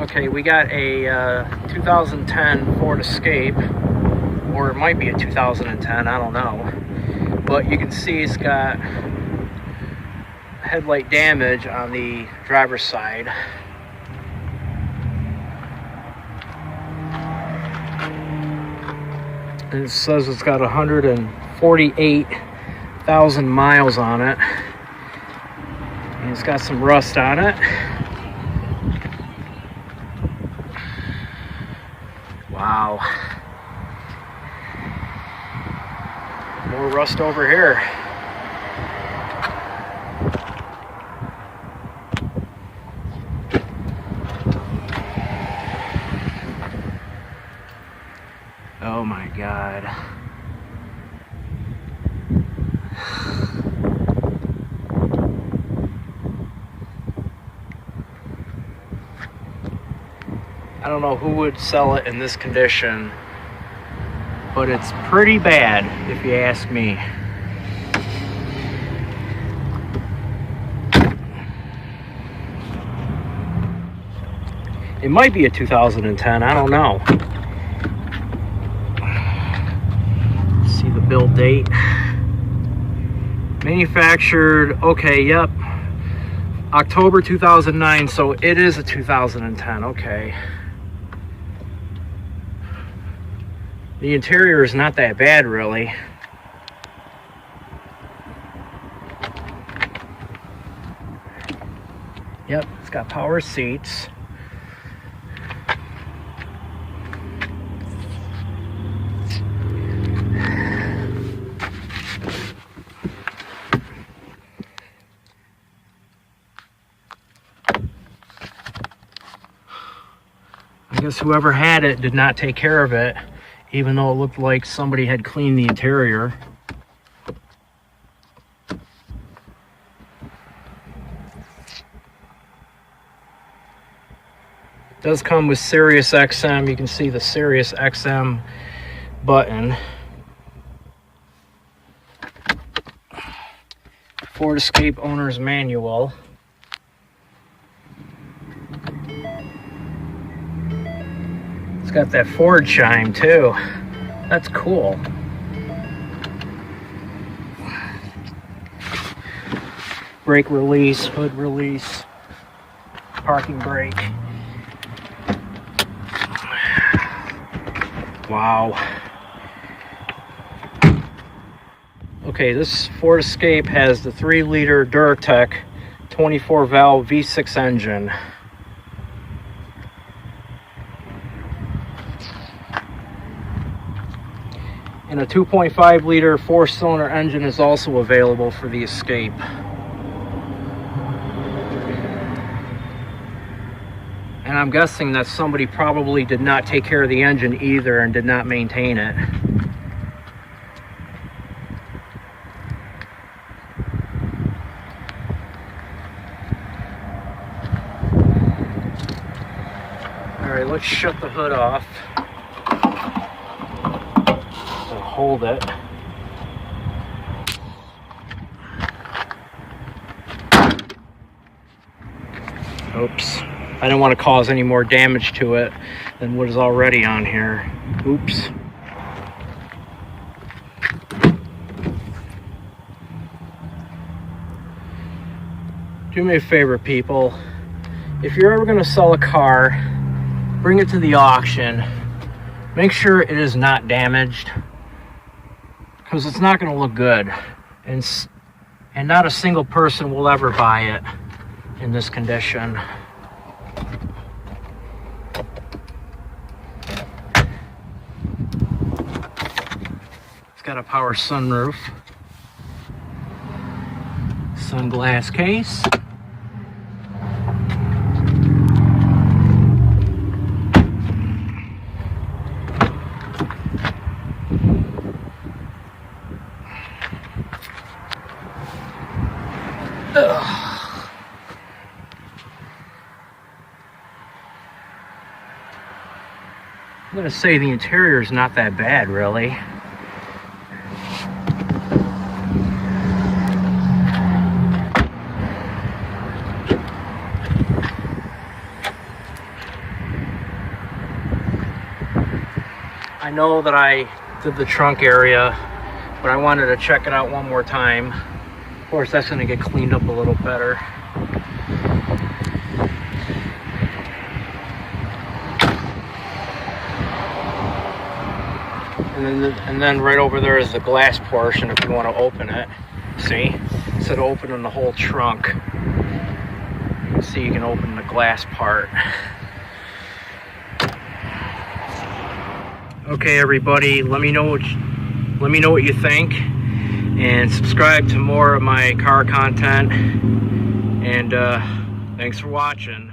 Okay, we got a 2010 Ford Escape, or it might be a 2010, I don't know. But you can see it's got headlight damage on the driver's side. And it says it's got 148,000 miles on it. And it's got some rust on it. Wow. More rust over here. Oh my God. I don't know who would sell it in this condition, but it's pretty bad if you ask me. It might be a 2010, I don't know. See the build date. Manufactured, okay, yep. October 2009, so it is a 2010, okay. The interior is not that bad, really. Yep, it's got power seats. I guess whoever had it did not take care of it, even though it looked like somebody had cleaned the interior. It does come with SiriusXM. You can see the SiriusXM button. Ford Escape owner's manual. It's got that Ford chime too. That's cool. Brake release, hood release, parking brake. Wow. Okay, this Ford Escape has the 3-liter Duratec 24-valve V6 engine. And a 2.5-liter 4-cylinder engine is also available for the Escape. And I'm guessing that somebody probably did not take care of the engine either and did not maintain it. Alright, let's shut the hood off. Hold it. Oops. I didn't want to cause any more damage to it than what is already on here. Oops. Do me a favor, people. If you're ever going to sell a car, bring it to the auction. Make sure it is not damaged, because it's not going to look good, and not a single person will ever buy it in this condition. It's got a power sunroof, sunglass case. I'm going to say the interior is not that bad, really. I know that I did the trunk area, but I wanted to check it out one more time. Of course, that's going to get cleaned up a little better. And then right over there is the glass portion if you want to open it. See? Instead of opening the whole trunk, you can see you can open the glass part. Okay, everybody, let me know what you think, and subscribe to more of my car content. And thanks for watching.